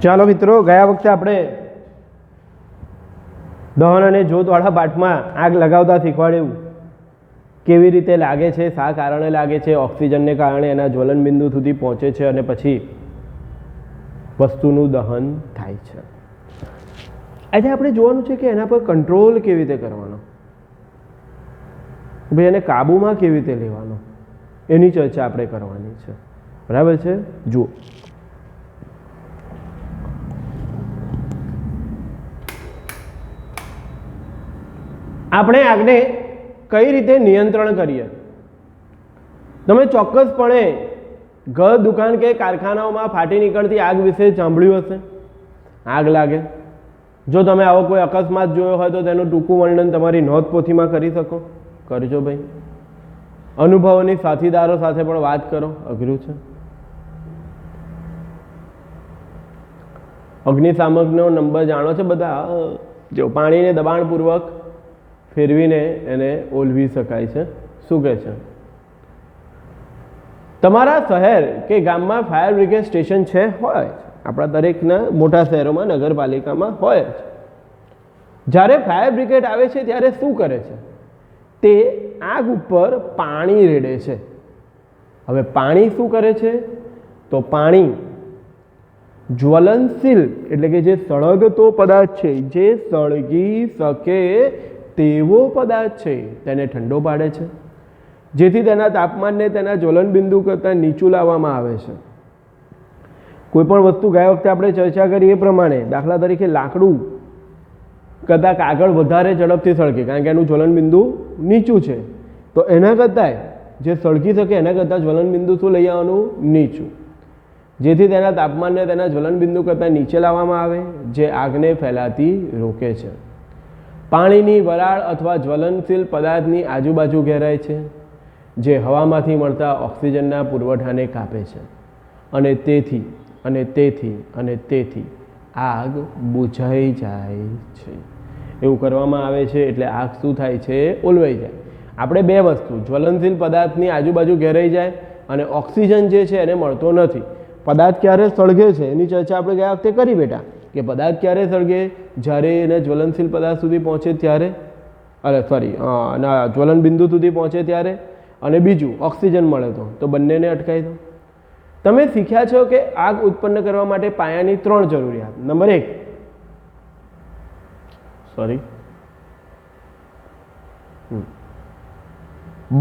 ચાલો મિત્રો, ગયા વખતે આપણે દહન અને જ્યોતવાળા પાઠમાં આગ લગાવતા શીખવાડ્યું કેવી રીતે લાગે છે, શા કારણે લાગે છે, ઓક્સિજનને કારણે એના જ્વલન બિંદુ સુધી પહોંચે છે અને પછી વસ્તુનું દહન થાય છે. આજે આપણે જોવાનું છે કે એના પર કંટ્રોલ કેવી રીતે કરવાનો, ભાઈ એને કાબૂમાં કેવી રીતે લેવાનો, એની ચર્ચા આપણે કરવાની છે. બરાબર છે? જુઓ, આપણે આગને કઈ રીતે નિયંત્રણ કરીએ. તમે ચોક્કસપણે ઘર, દુકાન કે કારખાનાઓમાં ફાટી નીકળતી આગ વિશે સાંભળ્યું હશે. આગ લાગે, જો તમે આવો કોઈ અકસ્માત જોયો હોય તો તેનું ટૂંકું વર્ણન તમારી નોંધપોથીમાં કરી શકો. કરજો ભાઈ. અનુભવોની સાથીદારો સાથે પણ વાત કરો. અઘરું છે. અગ્નિશામકનો નંબર જાણો છો બધા? જો પાણીને દબાણપૂર્વક ફેરવીને એને ઓલવી શકાય છે. શું કહે છે? તમારા શહેર કે ગામમાં ફાયર બ્રિગેડ સ્ટેશન છે? હોય. આપણા દરેકના મોટા શહેરોમાં, નગરપાલિકામાં હોય છે. જ્યારે ફાયર બ્રિગેડ આવે છે ત્યારે શું કરે છે? તે આગ ઉપર પાણી રેડે છે. હવે પાણી શું કરે છે? તો પાણી જ્વલનશીલ એટલે કે જે સળગતો પદાર્થ છે, જે સળગી શકે તેવો પદાર્થ છે, તેને ઠંડો પાડે છે, જેથી તેના તાપમાનને તેના જ્વલન બિંદુ કરતાં નીચું લાવવામાં આવે છે. કોઈ પણ વસ્તુ ગયા વખતે આપણે ચર્ચા કરી એ પ્રમાણે, દાખલા તરીકે લાકડું કરતાં કાગળ વધારે ઝડપથી સળગે કારણ કે એનું જ્વલન બિંદુ નીચું છે, તો એના કરતાં જે સળગી શકે એના કરતાં જ્વલન બિંદુ શું લઈ આવવાનું? નીચું, જેથી તેના તાપમાનને તેના જ્વલન બિંદુ કરતાં નીચે લાવવામાં આવે, જે આગને ફેલાતી રોકે છે. પાણીની વરાળ અથવા જ્વલનશીલ પદાર્થની આજુબાજુ ઘેરાય છે, જે હવામાંથી મળતા ઓક્સિજનના પુરવઠાને કાપે છે અને તેથી આગ બુઝાઈ જાય છે. એવું કરવામાં આવે છે એટલે આગ શું થાય છે? ઓલવાઈ જાય. આપણે બે વસ્તુ, જ્વલનશીલ પદાર્થની આજુબાજુ ઘેરાઈ જાય અને ઓક્સિજન જે છે એને મળતો નથી. પદાર્થ ક્યારે સળગે છે એની ચર્ચા આપણે ગયા વખતે કરી બેટા, કે પદાર્થ ક્યારે સળગે? જ્યારે એને જ્વલનશીલ પદાર્થ સુધી પહોંચે ત્યારે, જ્વલન બિંદુ સુધી પહોંચે ત્યારે, અને બીજું ઓક્સિજન મળે તો બંનેને અટકાવી દો. તમે શીખ્યા છો કે આગ ઉત્પન્ન કરવા માટે પાયાની 3 જરૂરિયાત. નંબર 1,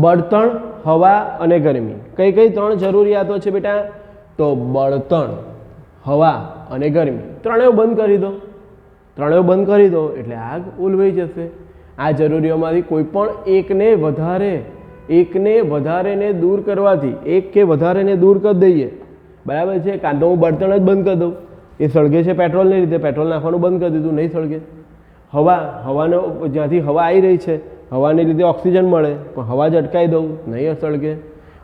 બળતણ, હવા અને ગરમી. કઈ કઈ 3 જરૂરિયાતો છે બેટા? તો બળતણ, હવા અને ગરમી, ત્રણેય બંધ કરી દો. ત્રણેય બંધ કરી દો એટલે આગ ઓલવાઈ જશે. આ જરૂરિયાતોમાંથી કોઈ પણ એકને વધારેને દૂર કરવાથી, એક કે વધારેને દૂર કરી દઈએ, બરાબર છે? કાં તો હું બળતણ જ બંધ કરી દઉં, એ સળગે છે પેટ્રોલને લીધે, પેટ્રોલ નાખવાનું બંધ કરી દીધું, નહીં સળગે. હવાનો જ્યાંથી હવા આવી રહી છે, હવાને લીધે ઓક્સિજન મળે, પણ હવા જ અટકાવી દઉં, નહીં સળગે.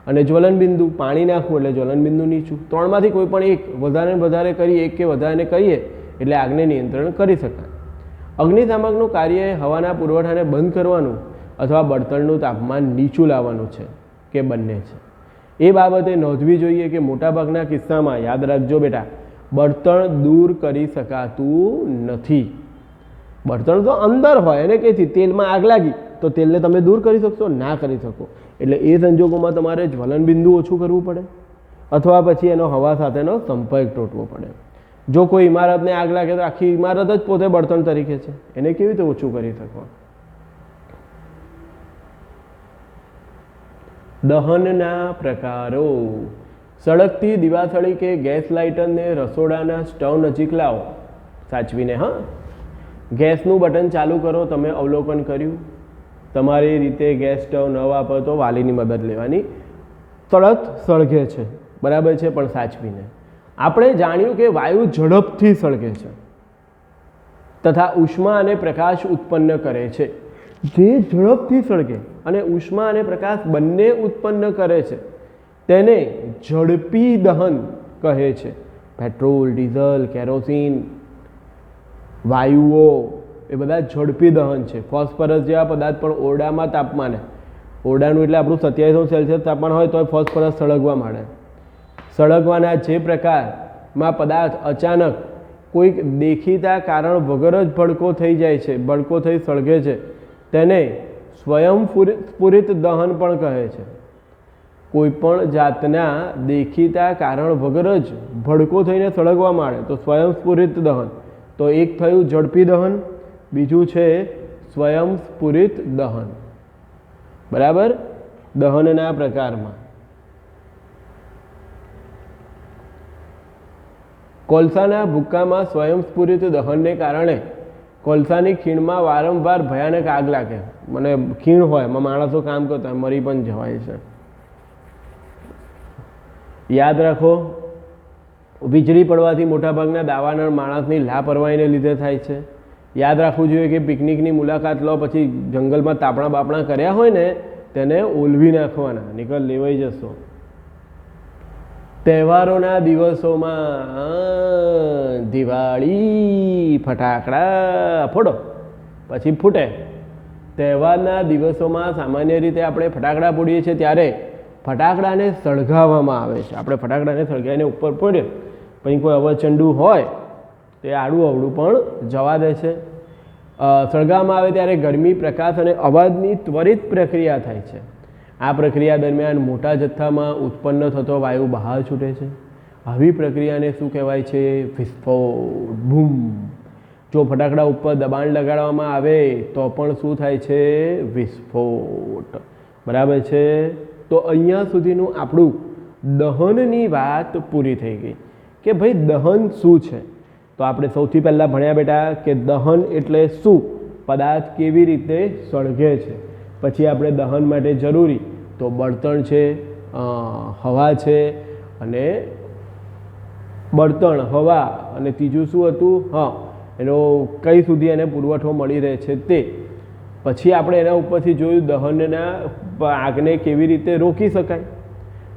અને જ્વલન બિંદુ, પાણી નાખવું એટલે જ્વલન બિંદુ નીચું. ત્રણમાંથી કોઈ પણ એક વધારે કરીએ, એક કે વધારેને કરીએ એટલે આગને નિયંત્રણ કરી શકાય. અગ્નિશામકનું કાર્ય એ હવાના પુરવઠાને બંધ કરવાનું અથવા બળતણનું તાપમાન નીચું લાવવાનું છે કે બંને છે. એ બાબતે નોંધવી જોઈએ કે મોટાભાગના કિસ્સામાં, યાદ રાખજો બેટા, બળતણ દૂર કરી શકાતું નથી. બળતણ તો અંદર હોય, એને કઈથી તેલમાં આગ લાગી તો તેલને તમે દૂર કરી શકશો? ના કરી શકો. એટલે એ સંજોગોમાં તમારે જ્વલન બિંદુ ઓછું કરવું પડે અથવા પછી એનો હવા સાથેનો સંપર્ક તૂટવો પડે. જો કોઈ ઇમારતને આગ લાગે તો આખી ઇમારત જ પોતે બળતણ તરીકે છે, એને કેવી રીતે ઓછું કરી શકો? દહનના પ્રકારો. સળગતી દિવાસળી કે ગેસ લાઇટરને રસોડાના સ્ટવ નજીક લાવો, સાચવીને. હા, ગેસનું બટન ચાલુ કરો. તમે અવલોકન કર્યું, તમારી રીતે ગેસ સ્ટવ ન વાપરતો વાલીની મદદ લેવાની. તરત સળગે છે, બરાબર છે, પણ સાચવીને. આપણે જાણ્યું કે વાયુ ઝડપથી સળગે છે તથા ઉષ્મા અને પ્રકાશ ઉત્પન્ન કરે છે. જે ઝડપથી સળગે અને ઉષ્મા અને પ્રકાશ બંને ઉત્પન્ન કરે છે તેને ઝડપી દહન કહે છે. પેટ્રોલ, ડીઝલ, કેરોસીન, વાયુઓ એ બધા ઝડપી દહન છે. ફોસ્ફરસ જેવા પદાર્થ પણ ઓરડામાં તાપમાને, ઓરડાનું એટલે આપણું 27°C તાપમાન હોય તો ફોસ્ફરસ સળગવા માંડે. સળગવાના જે પ્રકાર માં પદાર્થ અચાનક કોઈક દેખીતા કારણ વગર જ ભડકો થઈ જાય છે, ભડકો થઈ સળગે છે, તેને સ્વયંસ્ફુરિત દહન પણ કહે છે. કોઈ પણ જાતના દેખીતા કારણ વગર જ ભડકો થઈને સળગવા માંડે તો સ્વયંસ્ફુરિત દહન. તો એક થયું ઝડપી દહન, બીજું છે સ્વયંસ્ફુરિત દહન. બરાબર. દહનના પ્રકારમાં કોલસાના ભૂક્કામાં સ્વયંસ્ફુરિત દહનને કારણે કોલસાની ખીણમાં વારંવાર ભયાનક આગ લાગે. મને ખીણ હોય એમાં માણસો કામ કરતા હોય, મરી પણ જવાય છે. યાદ રાખો, વીજળી પડવાથી મોટાભાગના દાવાનળ માણસની લાપરવાહીને લીધે થાય છે. યાદ રાખવું જોઈએ કે પિકનિકની મુલાકાત લો પછી જંગલમાં તાપણા બાપણા કર્યા હોય ને તેને ઓલવી નાખવાના, નીકળ લેવાઈ જશો. તહેવારોના દિવસોમાં દિવાળી ફટાકડા ફોડો પછી ફૂટે. તહેવારના દિવસોમાં સામાન્ય રીતે આપણે ફટાકડા ફોડીએ છીએ ત્યારે ફટાકડાને સળગાવવામાં આવે છે. આપણે ફટાકડાને સળગાવીને ઉપર પડ્યો પછી કોઈ અવચંડુ હોય તો એ આડું અવડું પણ જવા દે છે. સળગાવવામાં આવે ત્યારે ગરમી, પ્રકાશ અને અવાજની ત્વરિત પ્રક્રિયા થાય છે. આ પ્રક્રિયા દરમિયાન મોટા જથ્થામાં ઉત્પન્ન થતો વાયુ બહાર છૂટે છે. આવી પ્રક્રિયાને શું કહેવાય છે? વિસ્ફોટ. બૂમ. જો ફટાકડા ઉપર દબાણ લગાડવામાં આવે તો પણ શું થાય છે? વિસ્ફોટ. બરાબર છે. તો અહીંયા સુધીનું આપણું દહનની વાત પૂરી થઈ ગઈ કે ભાઈ દહન શું છે. તો આપણે સૌથી પહેલાં ભણ્યા બેટા કે દહન એટલે શું, પદાર્થ કેવી રીતે સળગે છે. પછી આપણે દહન માટે જરૂરી તો બળતણ છે, હવા છે, અને બળતણ, હવા અને ત્રીજું શું હતું? એનો કઈ સુધી એને પુરવઠો મળી રહે છે તે. પછી આપણે એના ઉપરથી જોયું દહનના આગને કેવી રીતે રોકી શકાય.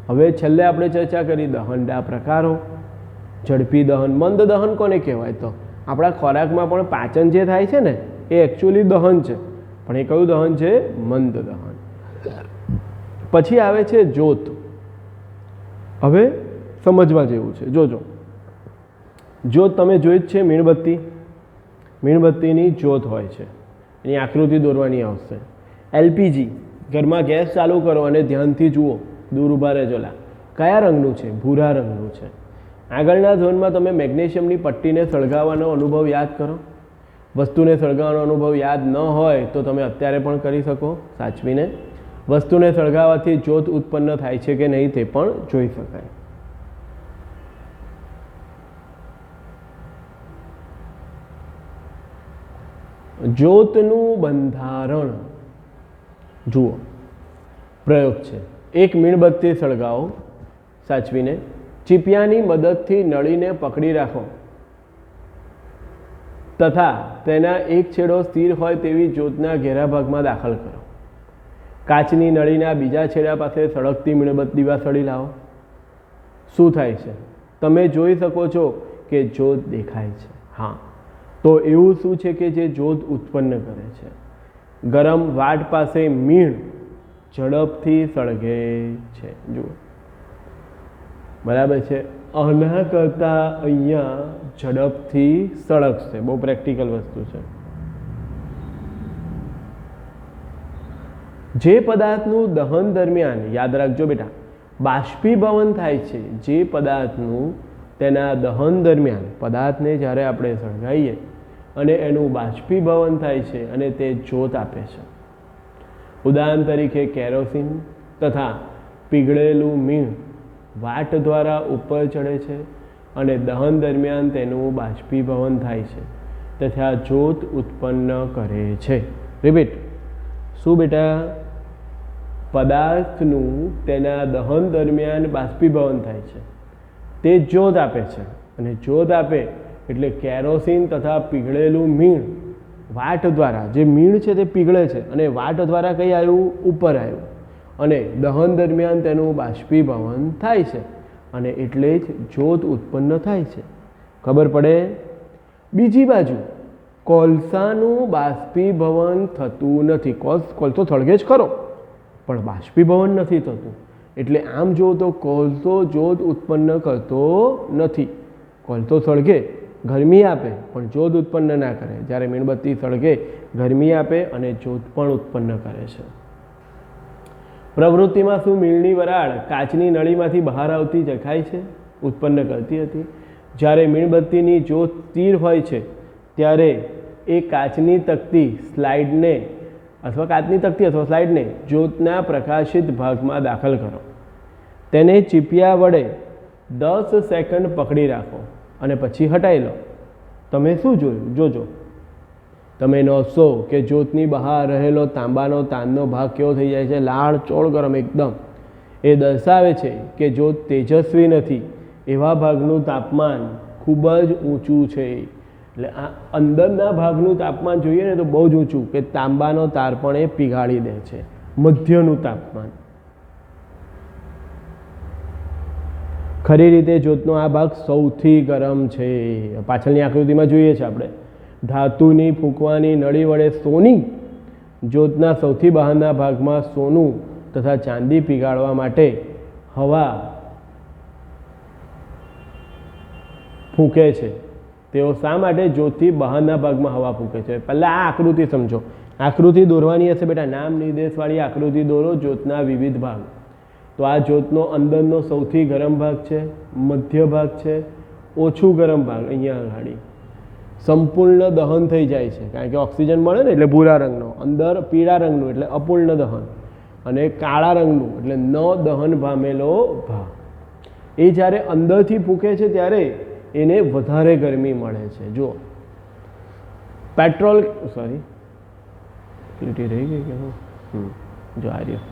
હવે છેલ્લે આપણે ચર્ચા કરી દહનના પ્રકારો. ઝડપી દહન, મંદ દહન કોને કહેવાય? તો આપણા ખોરાકમાં પણ પાચન જે થાય છે ને એ એકચ્યુઅલી દહન છે, પણ એ કયું દહન છે? મંદ દહન. પછી આવે છે જ્યોત. હવે સમજવા જેવું છે, જોજો. જ્યોત તમે જોઈ જ છે, મીણબત્તી. મીણબત્તીની જ્યોત હોય છે, એની આકૃતિ દોરવાની આવશે. એલપીજી, ઘરમાં ગેસ ચાલુ કરો અને ધ્યાનથી જુઓ, દૂર ઊભા રહેજોલા, કયા રંગનું છે? ભૂરા રંગનું છે. આગળના ઝોનમાં તમે મેગ્નેશિયમની પટ્ટીને સળગાવવાનો અનુભવ યાદ કરો. વસ્તુને સળગાવવાનો અનુભવ યાદ ન હોય તો તમે અત્યારે પણ કરી શકો સાચવીને. વસ્તુને સળગાવવાથી જ્યોત ઉત્પન્ન થાય છે કે નહીં તે પણ જોઈ શકાય. જ્યોતનું બંધારણ જુઓ. પ્રયોગ છે. એક મીણબત્તી સળગાવો સાચવીને. ચીપિયાની મદદથી નળીને પકડી રાખો તથા તેના એક છેડો સ્થિર હોય તેવી જ્યોતના ઘેરા ભાગમાં દાખલ કરો. કાચની નળીના બીજા છેડા પાસે સળગતી મીણબત્તી સળી લાવો. શું થાય છે? તમે જોઈ શકો છો કે જ્યોત દેખાય છે. તો એવું શું છે કે જે જ્યોત ઉત્પન્ન કરે છે? ગરમ વાટ પાસે મીણ ઝડપથી સળગે છે. જુઓ, બરાબર છે. આના કરતાં અહીંયા ઝડપથી સળગશે. બહુ પ્રેક્ટિકલ વસ્તુ છે. જે પદાર્થનું દહન દરમિયાન, યાદ રાખજો બેટા, બાષ્પીભવન થાય છે, જે પદાર્થનું તેના દહન દરમિયાન પદાર્થને જ્યારે આપણે સળગાવીએ અને એનું બાષ્પીભવન થાય છે અને તે જ્યોત આપે છે. ઉદાહરણ તરીકે કેરોસીન તથા પીગળેલું મીણ વાટ દ્વારા ઉપર ચડે છે અને દહન દરમિયાન તેનું બાષ્પીભવન થાય છે તથા જ્યોત ઉત્પન્ન કરે છે. રિપીટ. શું બેટા? પદાર્થનું તેના દહન દરમિયાન બાષ્પીભવન થાય છે, તે જ્યોત આપે છે, અને જ્યોત આપે એટલે કેરોસીન તથા પીગળેલું મીણ વાટ દ્વારા, જે મીણ છે તે પીગળે છે અને વાટ દ્વારા કઈ આવ્યું? ઉપર આવ્યું, અને દહન દરમિયાન તેનું બાષ્પીભવન થાય છે અને એટલે જ જ્યોત ઉત્પન્ન થાય છે. ખબર પડે? બીજી બાજુ કોલસાનું બાષ્પીભવન થતું નથી. કોલસો સળગે જ ખરો પણ બાષ્પીભવન નથી થતું. એટલે આમ જો તો કોલસો જ્યોત ઉત્પન્ન કરતો નથી. કોલસો સળગે ગરમી આપે પણ જ્યોત ઉત્પન્ન ના કરે, જ્યારે મીણબત્તી સળગે ગરમી આપે અને જ્યોત પણ ઉત્પન્ન કરે છે. પ્રવૃત્તિમાં શું મીણની વરાળ કાચની નળીમાંથી બહાર આવતી દેખાય છે? ઉત્પન્ન કરતી હતી. જ્યારે મીણબત્તીની જ્યોત સ્થિર હોય છે ત્યારે એ કાચની તકતી સ્લાઇડને અથવા કાચની તકતી અથવા સ્લાઇડને જ્યોતના પ્રકાશિત ભાગમાં દાખલ કરો. તેને ચીપિયા વડે 10 સેકન્ડ પકડી રાખો અને પછી હટાવી લો. તમે શું જોયું? જોજો. તમે નોંધશો કે જ્યોતની બહાર રહેલો તાંબાનો તાંબનો ભાગ કેવો થઈ જાય છે? લાળ ચોળ ગરમ એકદમ. એ દર્શાવે છે કે જ્યોત તેજસ્વી નથી. એવા ભાગનું તાપમાન ખૂબ જ ઊંચું છે. એટલે આ અંદરના ભાગનું તાપમાન જોઈએ ને તો બહુ જ ઊંચું, કે તાંબાનો તાર પણ એ પીગાળી દે છે. મધ્યનું તાપમાન. ખરી રીતે જ્યોતનો આ ભાગ સૌથી ગરમ છે. પાછળની આકૃતિમાં જોઈએ છે આપણે. ધાતુની ફૂંકવાની નળી વડે સોની જ્યોતના સૌથી બહારના ભાગમાં સોનું તથા ચાંદી પીગાળવા માટે હવા ફૂંકે છે. તેઓ શા માટે જ્યોતથી બહારના ભાગમાં હવા ફૂંકે છે? પહેલાં આ આકૃતિ સમજો. આકૃતિ દોરવાની હશે બેટા, નામ નિર્દેશવાળી આકૃતિ દોરો જ્યોતના વિવિધ ભાગ. તો આ જ્યોતનો અંદરનો સૌથી ગરમ ભાગ છે, મધ્ય ભાગ છે, ઓછું ગરમ ભાગ અહીંયા આગળ સંપૂર્ણ દહન થઈ જાય છે, કારણ કે ઓક્સિજન મળે ને એટલે ભૂરા રંગનો, અંદર પીળા રંગનું એટલે અપૂર્ણ દહન, અને કાળા રંગનું એટલે ન દહન પામેલો ભાગ. એ જ્યારે અંદરથી ફૂંકે છે ત્યારે એને વધારે ગરમી મળે છે. જો પેટ્રોલ સોરી ક્લિટી રહી ગઈ કે જો આ રહ્યો.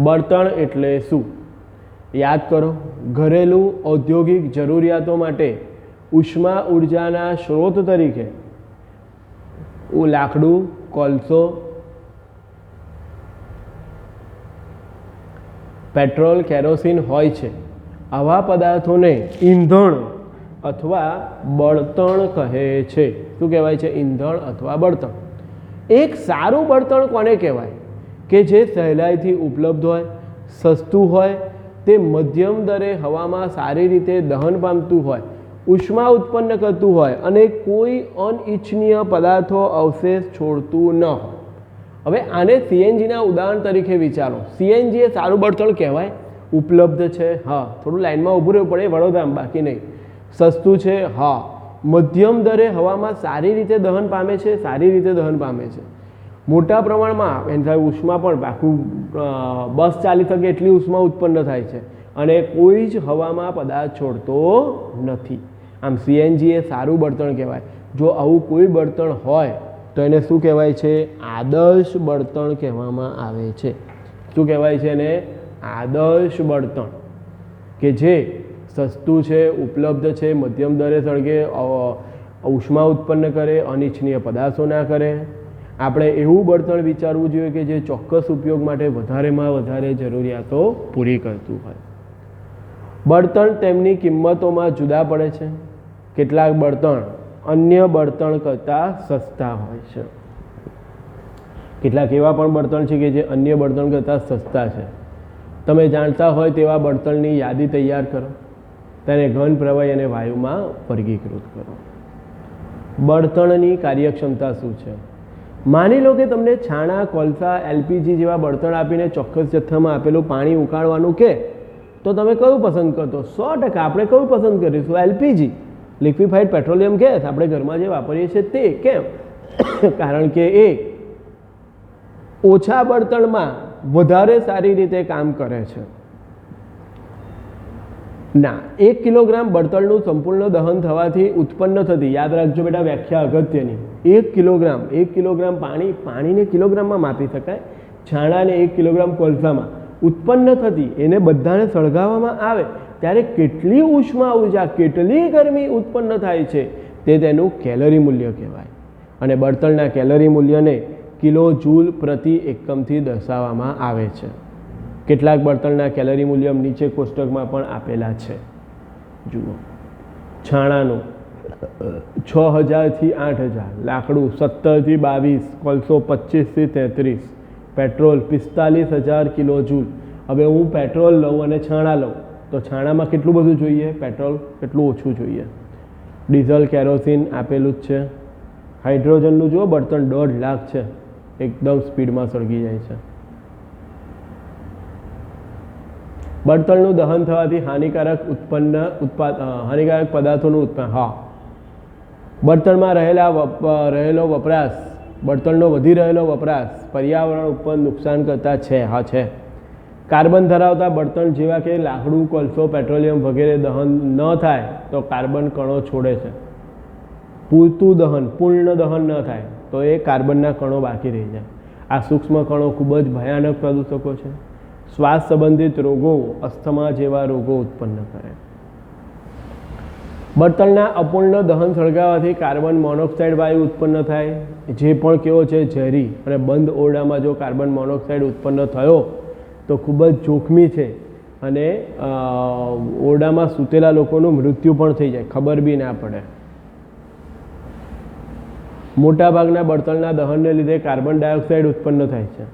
બળતણ એટલે શું? યાદ કરો. ઘરેલું ઔદ્યોગિક જરૂરિયાતો માટે ઉષ્મા ઉર્જાના સ્ત્રોત તરીકે લાકડું, કોલસો, પેટ્રોલ, કેરોસીન હોય છે. આવા પદાર્થોને ઈંધણ અથવા બળતણ કહે છે. શું કહેવાય છે? ઈંધણ અથવા બળતણ. એક સારું બળતણ કોને કહેવાય? કે જે સહેલાઈથી ઉપલબ્ધ હોય, સસ્તું હોય, તે મધ્યમ દરે હવામાં સારી રીતે દહન પામતું હોય, ઉષ્મા ઉત્પન્ન કરતું હોય અને કોઈ અનિચ્છનીય પદાર્થો અવશેષ છોડતું ન હોય. હવે આને સીએનજીના ઉદાહરણ તરીકે વિચારો. સીએનજી એ સારું બળતણ કહેવાય? ઉપલબ્ધ છે? હા. થોડું લાઇનમાં ઊભું રહેવું પડે વડોદરામાં, બાકી નહીં. સસ્તું છે? હા. મધ્યમ દરે હવામાં સારી રીતે દહન પામે છે? સારી રીતે દહન પામે છે. મોટા પ્રમાણમાં એની સાથે ઉષ્મા પણ આખું બસ ચાલી શકે એટલી ઉષ્મા ઉત્પન્ન થાય છે અને કોઈ જ હવામાં પદાર્થ છોડતો નથી. આમ સીએનજી એ સારું બળતણ કહેવાય. જો આવું કોઈ બળતણ હોય તો એને શું કહેવાય છે? આદર્શ બળતણ કહેવામાં આવે છે. શું કહેવાય છે એને? આદર્શ બળતણ. કે જે સસ્તું છે, ઉપલબ્ધ છે, મધ્યમ દરે સળગે, ઉષ્મા ઉત્પન્ન કરે, અનિચ્છનીય પદાર્થો ના કરે. આપણે એવું બળતણ વિચારવું જોઈએ કે જે ચોક્કસ ઉપયોગ માટે વધારેમાં વધારે જરૂરિયાતો પૂરી કરતું હોય. બળતણ તેમની કિંમતોમાં જુદા પડે છે. કેટલાક બળતણ અન્ય બળતણ કરતાં સસ્તા હોય છે. કેટલાક એવા પણ બળતણ છે કે જે અન્ય બળતણ કરતાં સસ્તા છે. તમે જાણતા હોય તેવા બળતણની યાદી તૈયાર કરો, તેને ઘન, પ્રવાહી અને વાયુમાં વર્ગીકૃત કરો. બળતણની કાર્યક્ષમતા શું છે? માની લો કે તમને છાણા, કોલસા, એલપીજી જેવા બળતણ આપીને ચોક્કસ જથ્થામાં આપેલું પાણી ઉકાળવાનું કે તો તમે કયું પસંદ કરશો? 100% આપણે કયું પસંદ કરીશું? LPG, liquefied petroleum gas. આપણે ઘરમાં જે વાપરીએ છીએ તે. કેમ? કારણ કે એ ઓછા બળતણમાં વધારે સારી રીતે કામ કરે છે. ના, 1 કિલોગ્રામ બળતણનું સંપૂર્ણ દહન થવાથી ઉત્પન્ન થતી, યાદ રાખજો બેટા વ્યાખ્યા અગત્યની, 1 કિલોગ્રામ પાણીને કિલોગ્રામમાં માપી શકાય, છાણાને 1 કિલોગ્રામ કોલસામાં ઉત્પન્ન થતી, એને બધાને સળગાવવામાં આવે ત્યારે કેટલી ઉષ્મા ઉર્જા, કેટલી ગરમી ઉત્પન્ન થાય છે તે તેનું કેલરી મૂલ્ય કહેવાય. અને બળતણના કેલરી મૂલ્યને કિલો જૂલ પ્રતિ એકમથી દર્શાવવામાં આવે છે. કેટલાક બળતણના કેલરી મૂલ્ય નીચે કોષ્ટકમાં પણ આપેલા છે. જુઓ. છાણાનું 6000 થી 8000, લાકડું 17 થી 22, કોલસો 25 થી 33, પેટ્રોલ 45000 કિલો જૂલ. હવે હું પેટ્રોલ લઉં અને છાણા લઉં તો છાણામાં કેટલું બધું જોઈએ, પેટ્રોલ કેટલું ઓછું જોઈએ. ડીઝલ કેરોસીન આપેલું જ છે. હાઇડ્રોજનનું જુઓ બળતણ 1.5 લાખ છે, એકદમ સ્પીડમાં સળગી જાય છે. બળતણનું દહન થવાથી હાનિકારક પદાર્થોનું ઉત્પન્ન. હા, બળતણમાં રહેલો વપરાશ, બળતણનો વધી રહેલો વપરાશ પર્યાવરણ ઉપર નુકસાન કરતા છે. હા છે. કાર્બન ધરાવતા બળતણ જેવા કે લાકડું, કોલસો, પેટ્રોલિયમ વગેરે દહન ન થાય તો કાર્બન કણો છોડે છે. પૂરતું દહન, પૂર્ણ દહન ન થાય તો એ કાર્બનના કણો બાકી રહી જાય. આ સૂક્ષ્મ કણો ખૂબ જ ભયાનક પ્રદૂષકો છે. શ્વાસ સંબંધિત રોગો, અસ્થમા જેવા રોગો ઉત્પન્ન કરે. બળતણના અપૂર્ણ દહન સળગાવવાથી કાર્બન મોનોક્સાઇડ વાયુ ઉત્પન્ન થાય, જે પણ કેવો છે ઝેરી, અને બંધ ઓરડામાં જો કાર્બન મોનોક્સાઇડ ઉત્પન્ન થયો તો ખૂબ જ જોખમી છે અને ઓરડામાં સૂતેલા લોકોનું મૃત્યુ પણ થઈ જાય, ખબર બી ના પડે. મોટાભાગના બળતણના દહનને લીધે કાર્બન ડાયોક્સાઇડ ઉત્પન્ન થાય છે.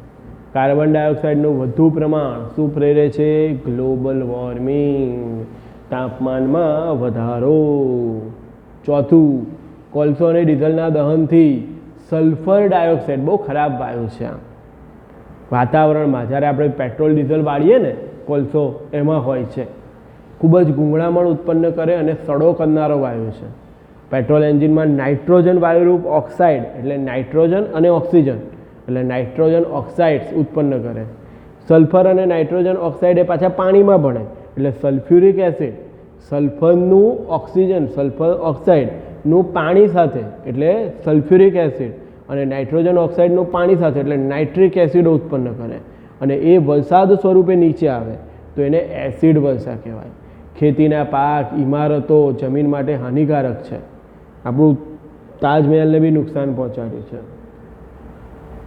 કાર્બન ડાયોક્સાઇડનું વધુ પ્રમાણ શું પ્રેરે છે? ગ્લોબલ વોર્મિંગ, તાપમાનમાં વધારો. ચોથું, કોલસો અને ડીઝલના દહનથી સલ્ફર ડાયોક્સાઇડ, બહુ ખરાબ વાયુ છે આ વાતાવરણમાં. જ્યારે આપણે પેટ્રોલ ડીઝલ બાળીએ ને, કોલસો એમાં હોય છે, ખૂબ જ ગુંગળામણ ઉત્પન્ન કરે અને સડો કરનારો વાયુ છે. પેટ્રોલ એન્જિનમાં નાઇટ્રોજન વાયુરૂપ ઓક્સાઇડ, એટલે નાઇટ્રોજન અને ઓક્સિજન, એટલે નાઇટ્રોજન ઓક્સાઇડ્સ ઉત્પન્ન કરે. સલ્ફર અને નાઇટ્રોજન ઓક્સાઇડ એ પાછા પાણીમાં ભળે, એટલે સલ્ફ્યુરિક એસિડ, સલ્ફરનું ઓક્સિજન, સલ્ફર ઓક્સાઇડનું પાણી સાથે એટલે સલ્ફ્યુરિક એસિડ, અને નાઇટ્રોજન ઓક્સાઇડનું પાણી સાથે એટલે નાઇટ્રિક એસિડ ઉત્પન્ન કરે, અને એ વરસાદ સ્વરૂપે નીચે આવે તો એને એસિડ વર્ષા કહેવાય. ખેતીના પાક, ઇમારતો, જમીન માટે હાનિકારક છે. આપણું તાજમહેલને બી નુકસાન પહોંચાડ્યું છે.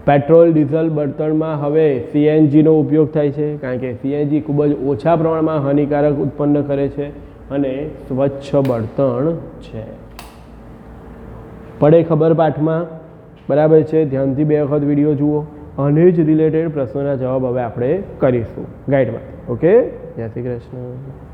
પેટ્રોલ ડીઝલ બળતણમાં હવે સીએનજીનો ઉપયોગ થાય છે, કારણ કે સીએનજી ખૂબ જ ઓછા પ્રમાણમાં હાનિકારક ઉત્પન્ન કરે છે અને સ્વચ્છ બળતણ છે. પડે ખબર પાઠમાં, બરાબર છે. ધ્યાનથી 2 વખત વિડીયો જુઓ. આને જ રિલેટેડ પ્રશ્નોના જવાબ હવે આપણે કરીશું ગાઈડમાં. ઓકે, જય શ્રી કૃષ્ણ.